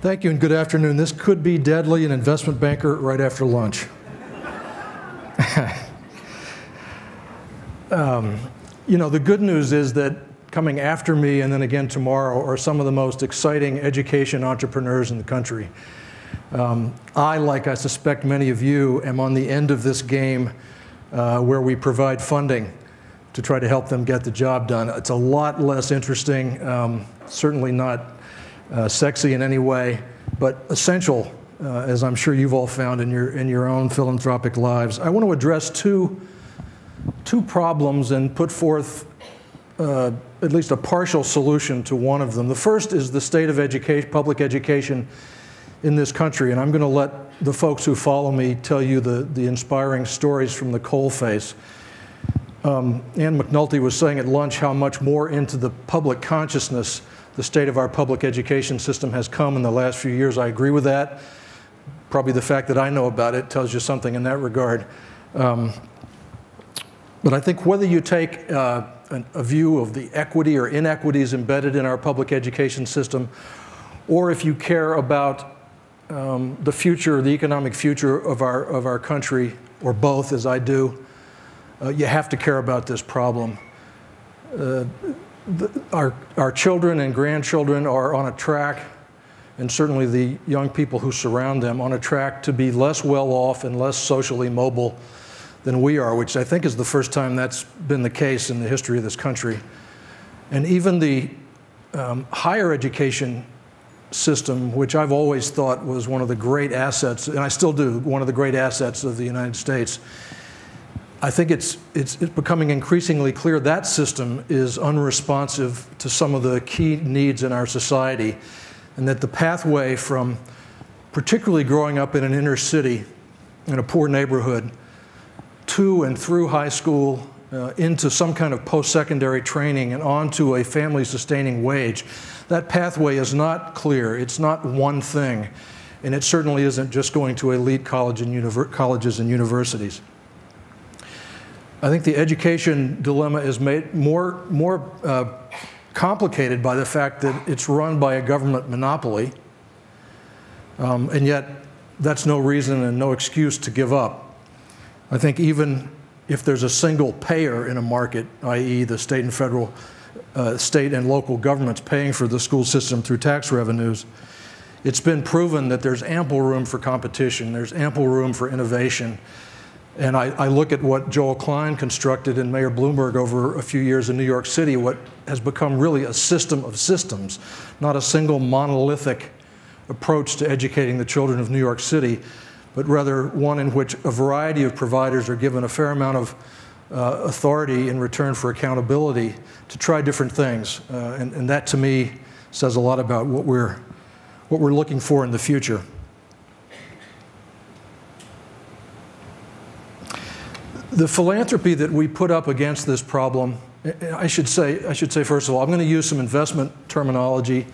Thank you and good afternoon. This could be deadly, an investment banker right after lunch. You know, the good news is that coming after me and then again tomorrow are some of the most exciting education entrepreneurs in the country. I, like I suspect many of you, am on the end of this game where we provide funding to try to help them get the job done. It's a lot less interesting, certainly not sexy in any way, but essential, as I'm sure you've all found in your own philanthropic lives. I want to address two problems and put forth at least a partial solution to one of them. The first is the state of education, public education in this country, and I'm going to let the folks who follow me tell you the inspiring stories from the coalface. Ann McNulty was saying at lunch how much more into the public consciousness the state of our public education system has come in the last few years. I agree with that. Probably the fact that I know about it tells you something in that regard. But I think whether you take a view of the equity or inequities embedded in our public education system, or if you care about the future, the economic future of our country, or both, as I do, you have to care about this problem. Our children and grandchildren are on a track, and certainly the young people who surround them, on a track to be less well off and less socially mobile than we are, which I think is the first time that's been the case in the history of this country. And even the higher education system, which I've always thought was one of the great assets, and I still do, one of the great assets of the United States, I think it's becoming increasingly clear that system is unresponsive to some of the key needs in our society, and that the pathway from particularly growing up in an inner city, in a poor neighborhood, to and through high school, into some kind of post-secondary training and onto a family-sustaining wage, that pathway is not clear. It's not one thing, and it certainly isn't just going to elite colleges and universities. I think the education dilemma is made more complicated by the fact that it's run by a government monopoly, and yet that's no reason and no excuse to give up. I think even if there's a single payer in a market, i.e. the state and federal, state and local governments paying for the school system through tax revenues, it's been proven that there's ample room for competition, there's ample room for innovation. And I look at what Joel Klein constructed and Mayor Bloomberg over a few years in New York City, what has become really a system of systems, not a single monolithic approach to educating the children of New York City, but rather one in which a variety of providers are given a fair amount of authority in return for accountability to try different things. And that, to me, says a lot about what we're looking for in the future. The philanthropy that we put up against this problem, I should say first of all, I'm going to use some investment terminology,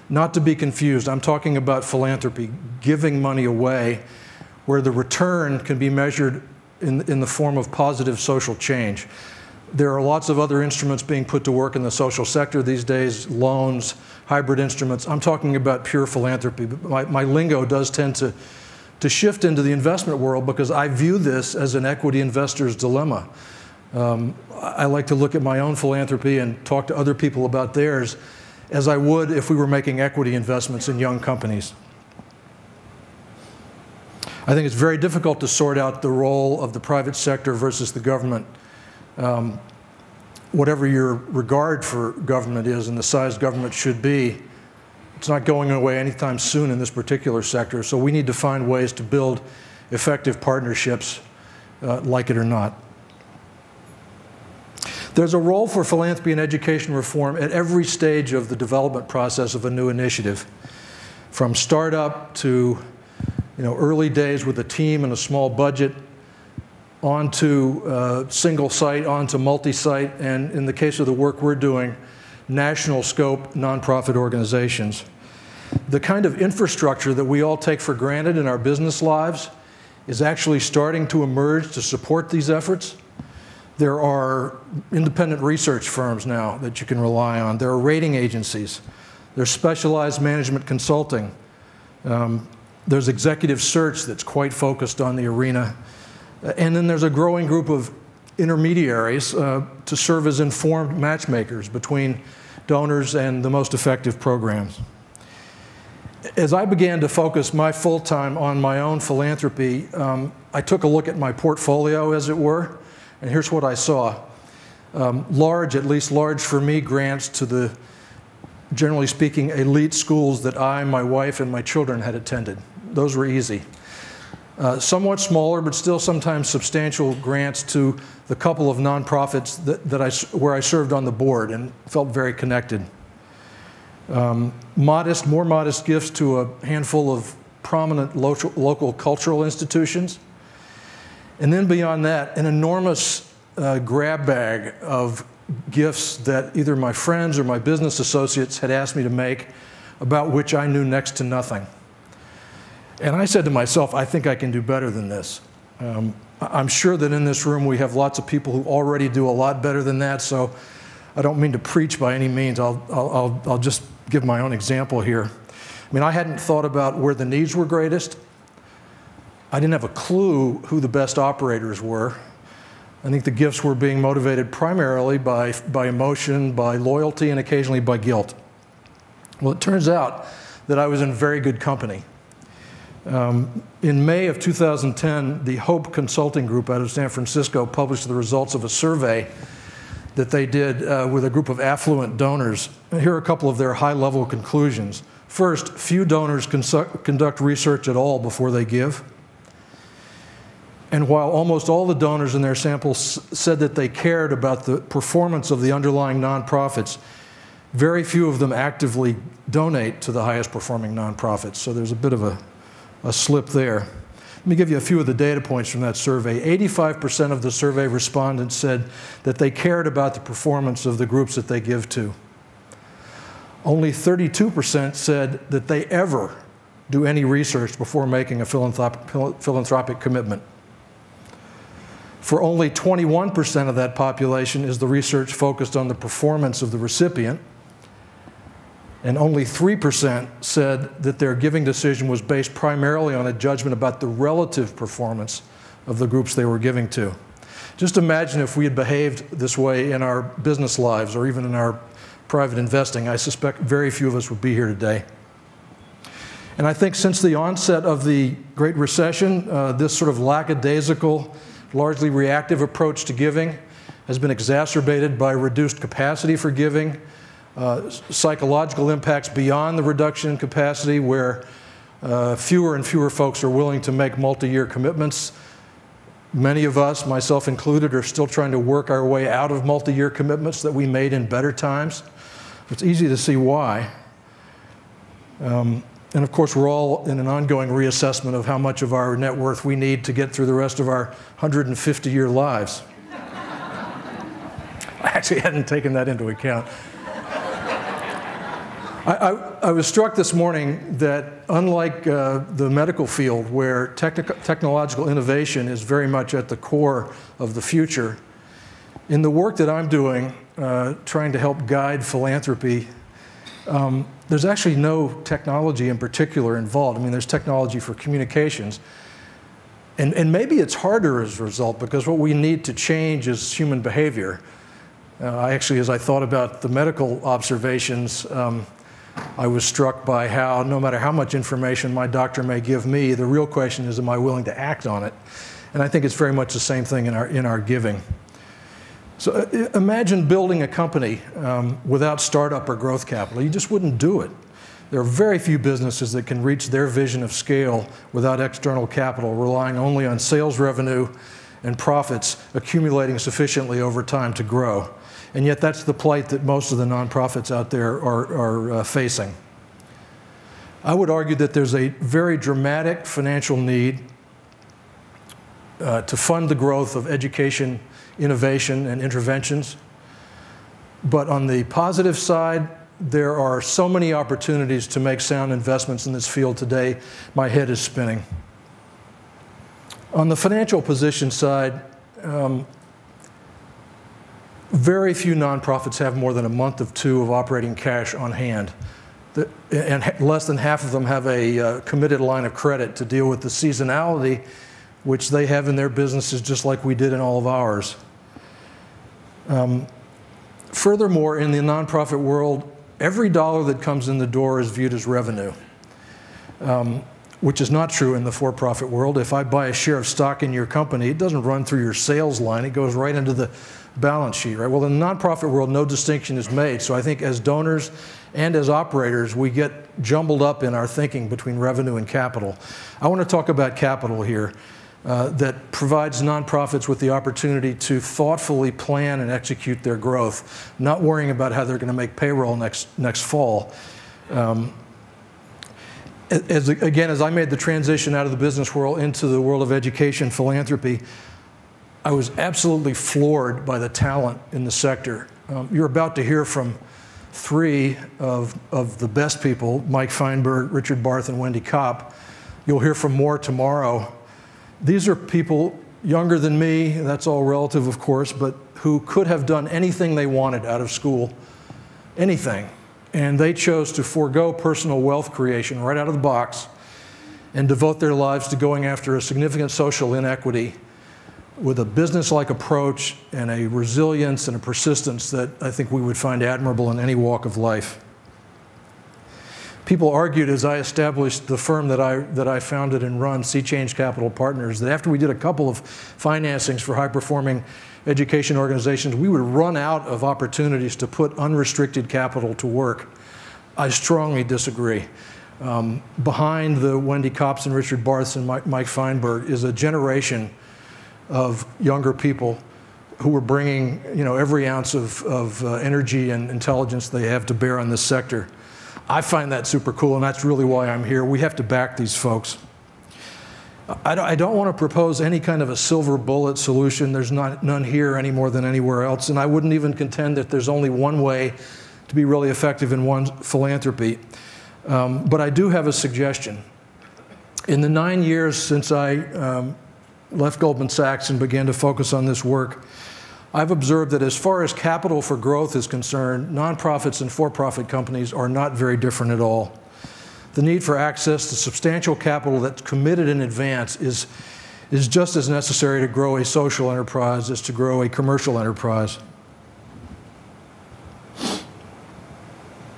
not to be confused. I'm talking about philanthropy, giving money away, where the return can be measured in the form of positive social change. There are lots of other instruments being put to work in the social sector these days, loans, hybrid instruments. I'm talking about pure philanthropy. My lingo does tend to shift into the investment world because I view this as an equity investor's dilemma. I like to look at my own philanthropy and talk to other people about theirs as I would if we were making equity investments in young companies. I think it's very difficult to sort out the role of the private sector versus the government. Whatever your regard for government is and the size government should be, it's not going away anytime soon in this particular sector, so we need to find ways to build effective partnerships, like it or not. There's a role for philanthropy and education reform at every stage of the development process of a new initiative, from startup to early days with a team and a small budget, onto single site, onto multi-site, and in the case of the work we're doing, national scope nonprofit organizations. The kind of infrastructure that we all take for granted in our business lives is actually starting to emerge to support these efforts. There are independent research firms now that you can rely on. There are rating agencies. There's specialized management consulting. There's executive search that's quite focused on the arena. And then there's a growing group of intermediaries to serve as informed matchmakers between donors and the most effective programs. As I began to focus my full time on my own philanthropy, I took a look at my portfolio, as it were, and here's what I saw. Large, at least large for me, grants to the, generally speaking, elite schools that I, my wife, and my children had attended. Those were easy. Somewhat smaller, but still sometimes substantial grants to the couple of nonprofits where I served on the board and felt very connected. More modest gifts to a handful of prominent local cultural institutions. And then beyond that, an enormous grab bag of gifts that either my friends or my business associates had asked me to make, about which I knew next to nothing. And I said to myself, I think I can do better than this. I'm sure that in this room we have lots of people who already do a lot better than that, so I don't mean to preach by any means. I'll just give my own example here. I mean, I hadn't thought about where the needs were greatest. I didn't have a clue who the best operators were. I think the gifts were being motivated primarily by emotion, by loyalty, and occasionally by guilt. Well, it turns out that I was in very good company. In May of 2010, the Hope Consulting Group out of San Francisco published the results of a survey that they did with a group of affluent donors. Here are a couple of their high-level conclusions. First, few donors conduct research at all before they give. And while almost all the donors in their samples said that they cared about the performance of the underlying nonprofits, very few of them actively donate to the highest performing nonprofits. So there's a bit of a slip there. Let me give you a few of the data points from that survey. 85% of the survey respondents said that they cared about the performance of the groups that they give to. Only 32% said that they ever do any research before making a philanthropic commitment. For only 21% of that population is the research focused on the performance of the recipient, and only 3% said that their giving decision was based primarily on a judgment about the relative performance of the groups they were giving to. Just imagine if we had behaved this way in our business lives or even in our private investing. I suspect very few of us would be here today. And I think since the onset of the Great Recession, this sort of lackadaisical, largely reactive approach to giving has been exacerbated by reduced capacity for giving, psychological impacts beyond the reduction in capacity, where fewer and fewer folks are willing to make multi-year commitments. Many of us, myself included, are still trying to work our way out of multi-year commitments that we made in better times. It's easy to see why. And of course, we're all in an ongoing reassessment of how much of our net worth we need to get through the rest of our 150-year lives. I actually hadn't taken that into account. I was struck this morning that unlike the medical field, where technological innovation is very much at the core of the future, in the work that I'm doing, trying to help guide philanthropy, there's actually no technology in particular involved. I mean, there's technology for communications. And maybe it's harder as a result, because what we need to change is human behavior. Actually, as I thought about the medical observations, I was struck by how, no matter how much information my doctor may give me, the real question is, am I willing to act on it? And I think it's very much the same thing in our giving. So imagine building a company without startup or growth capital. You just wouldn't do it. There are very few businesses that can reach their vision of scale without external capital, relying only on sales revenue and profits accumulating sufficiently over time to grow. And yet that's the plight that most of the nonprofits out there are facing. I would argue that there's a very dramatic financial need to fund the growth of education, innovation, and interventions. But on the positive side, there are so many opportunities to make sound investments in this field today, my head is spinning. On the financial position side, very few nonprofits have more than a month or two of operating cash on hand. and less than half of them have a committed line of credit to deal with the seasonality which they have in their businesses just like we did in all of ours. Furthermore, in the nonprofit world, every dollar that comes in the door is viewed as revenue, which is not true in the for-profit world. If I buy a share of stock in your company, it doesn't run through your sales line, it goes right into the balance sheet, right? Well, in the nonprofit world, no distinction is made. So I think as donors and as operators, we get jumbled up in our thinking between revenue and capital. I want to talk about capital here that provides nonprofits with the opportunity to thoughtfully plan and execute their growth, not worrying about how they're going to make payroll next fall. As I made the transition out of the business world into the world of education philanthropy, I was absolutely floored by the talent in the sector. You're about to hear from three of the best people, Mike Feinberg, Richard Barth, and Wendy Kopp. You'll hear from more tomorrow. These are people younger than me, that's all relative of course, but who could have done anything they wanted out of school, anything. And they chose to forego personal wealth creation right out of the box and devote their lives to going after a significant social inequity with a business-like approach and a resilience and a persistence that I think we would find admirable in any walk of life. People argued as I established the firm that I founded and run, Sea Change Capital Partners, that after we did a couple of financings for high-performing education organizations, we would run out of opportunities to put unrestricted capital to work. I strongly disagree. Behind the Wendy Kopps and Richard Barths and Mike Feinberg is a generation of younger people who are bringing, every ounce of energy and intelligence they have to bear on this sector. I find that super cool, and that's really why I'm here. We have to back these folks. I don't want to propose any kind of a silver bullet solution. There's none here any more than anywhere else, and I wouldn't even contend that there's only one way to be really effective in one philanthropy. But I do have a suggestion. In the 9 years since I left Goldman Sachs and began to focus on this work, I've observed that as far as capital for growth is concerned, nonprofits and for-profit companies are not very different at all. The need for access to substantial capital that's committed in advance is just as necessary to grow a social enterprise as to grow a commercial enterprise.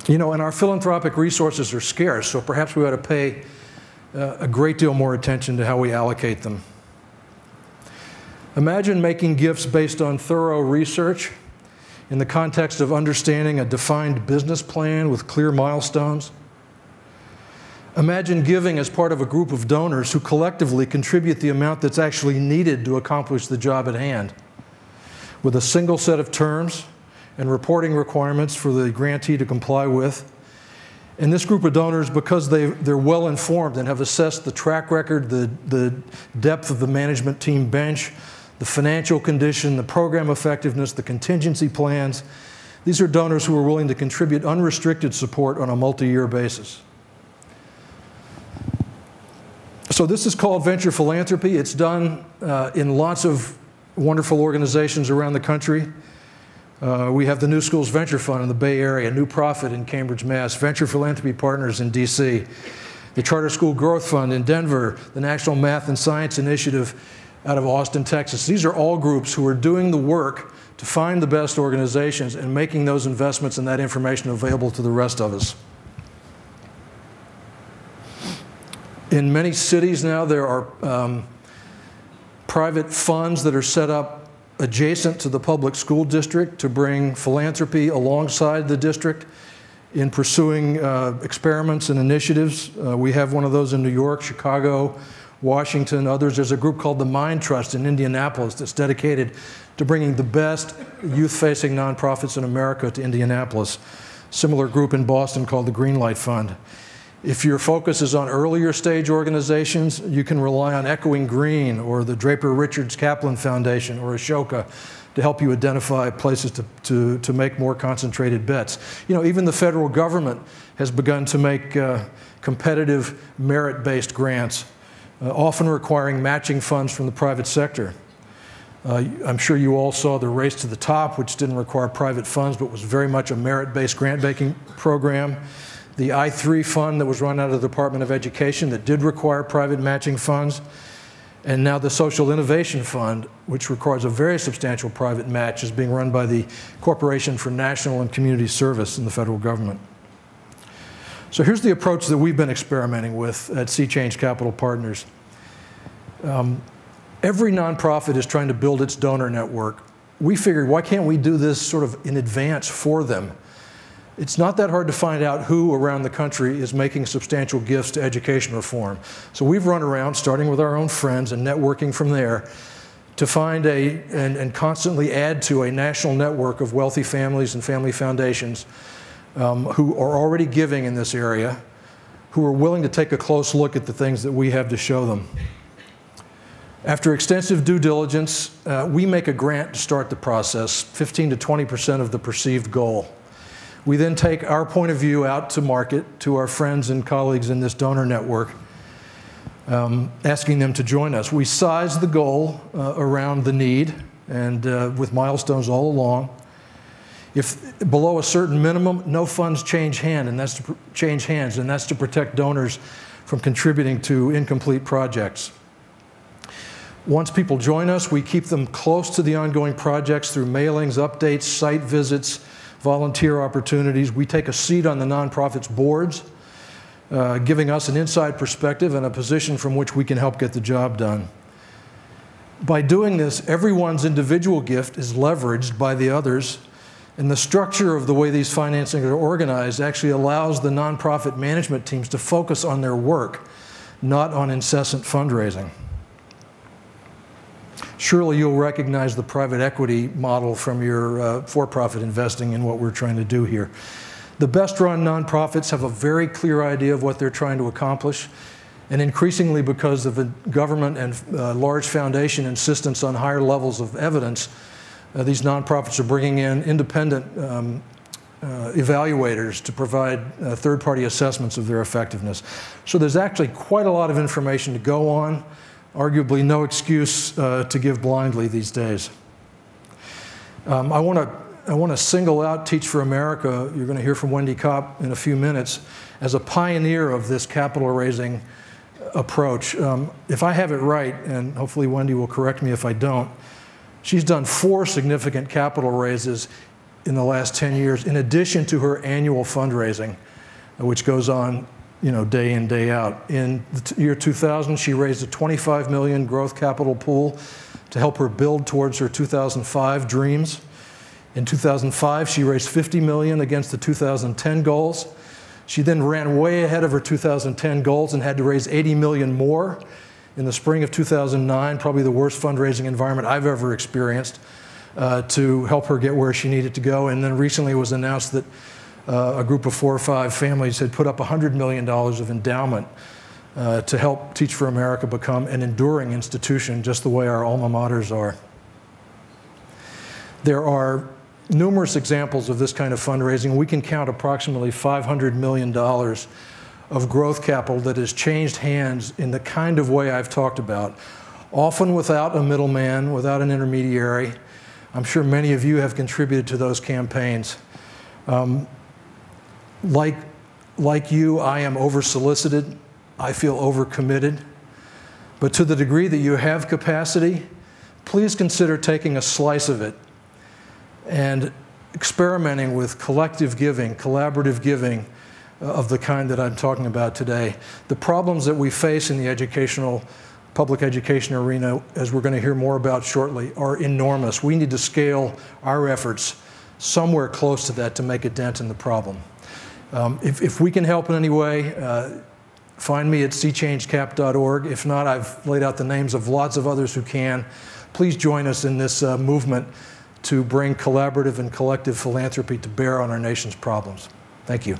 And our philanthropic resources are scarce, so perhaps we ought to pay a great deal more attention to how we allocate them. Imagine making gifts based on thorough research in the context of understanding a defined business plan with clear milestones. Imagine giving as part of a group of donors who collectively contribute the amount that's actually needed to accomplish the job at hand, with a single set of terms and reporting requirements for the grantee to comply with. And this group of donors, because they're well informed and have assessed the track record, the depth of the management team bench, the financial condition, the program effectiveness, the contingency plans, these are donors who are willing to contribute unrestricted support on a multi-year basis. So this is called venture philanthropy. It's done in lots of wonderful organizations around the country. We have the New Schools Venture Fund in the Bay Area, New Profit in Cambridge, Mass., Venture Philanthropy Partners in DC, the Charter School Growth Fund in Denver, the National Math and Science Initiative out of Austin, Texas. These are all groups who are doing the work to find the best organizations and making those investments and that information available to the rest of us. In many cities now, there are private funds that are set up adjacent to the public school district to bring philanthropy alongside the district in pursuing experiments and initiatives. We have one of those in New York, Chicago, Washington, others. There's a group called the Mind Trust in Indianapolis that's dedicated to bringing the best youth-facing nonprofits in America to Indianapolis. Similar group in Boston called the Greenlight Fund. If your focus is on earlier stage organizations, you can rely on Echoing Green or the Draper Richards Kaplan Foundation or Ashoka to help you identify places to make more concentrated bets. Even the federal government has begun to make competitive merit-based grants, often requiring matching funds from the private sector. I'm sure you all saw the Race to the Top, which didn't require private funds, but was very much a merit-based grant-making program. the I-3 fund that was run out of the Department of Education that did require private matching funds, and now the Social Innovation Fund, which requires a very substantial private match, is being run by the Corporation for National and Community Service in the federal government. So here's the approach that we've been experimenting with at Sea Change Capital Partners. Every nonprofit is trying to build its donor network. We figured, why can't we do this sort of in advance for them? It's not that hard to find out who around the country is making substantial gifts to education reform. So we've run around, starting with our own friends and networking from there, to find and constantly add to a national network of wealthy families and family foundations who are already giving in this area, who are willing to take a close look at the things that we have to show them. After extensive due diligence, we make a grant to start the process, 15 to 20% of the perceived goal. We then take our point of view out to market to our friends and colleagues in this donor network, asking them to join us. We size the goal around the need and with milestones all along. If below a certain minimum, no funds change hands, and that's to protect donors from contributing to incomplete projects. Once people join us, we keep them close to the ongoing projects through mailings, updates, site visits, volunteer opportunities. We take a seat on the nonprofit's boards, giving us an inside perspective and a position from which we can help get the job done. By doing this, everyone's individual gift is leveraged by the others, and the structure of the way these financings are organized actually allows the nonprofit management teams to focus on their work, not on incessant fundraising. Surely you'll recognize the private equity model from your for-profit investing in what we're trying to do here. The best-run nonprofits have a very clear idea of what they're trying to accomplish, and increasingly because of the government and large foundation insistence on higher levels of evidence, these nonprofits are bringing in independent evaluators to provide third-party assessments of their effectiveness. So there's actually quite a lot of information to go on. Arguably no excuse to give blindly these days. I want to single out Teach for America. You're going to hear from Wendy Kopp in a few minutes as a pioneer of this capital raising approach. If I have it right, and hopefully Wendy will correct me if I don't, she's done 4 significant capital raises in the last 10 years, in addition to her annual fundraising, which goes on day in, day out. In the year 2000, she raised a $25 million growth capital pool to help her build towards her 2005 dreams. In 2005, she raised $50 million against the 2010 goals. She then ran way ahead of her 2010 goals and had to raise $80 million more in the spring of 2009, probably the worst fundraising environment I've ever experienced, to help her get where she needed to go. And then recently it was announced that a group of 4 or 5 families had put up $100 million of endowment to help Teach for America become an enduring institution, just the way our alma maters are. There are numerous examples of this kind of fundraising. We can count approximately $500 million of growth capital that has changed hands in the kind of way I've talked about, often without a middleman, without an intermediary. I'm sure many of you have contributed to those campaigns. Like you, I am over-solicited. I feel over-committed. But to the degree that you have capacity, please consider taking a slice of it and experimenting with collective giving, collaborative giving of the kind that I'm talking about today. The problems that we face in the public education arena, as we're going to hear more about shortly, are enormous. We need to scale our efforts somewhere close to that to make a dent in the problem. If we can help in any way, find me at seachangecap.org. If not, I've laid out the names of lots of others who can. Please join us in this movement to bring collaborative and collective philanthropy to bear on our nation's problems. Thank you.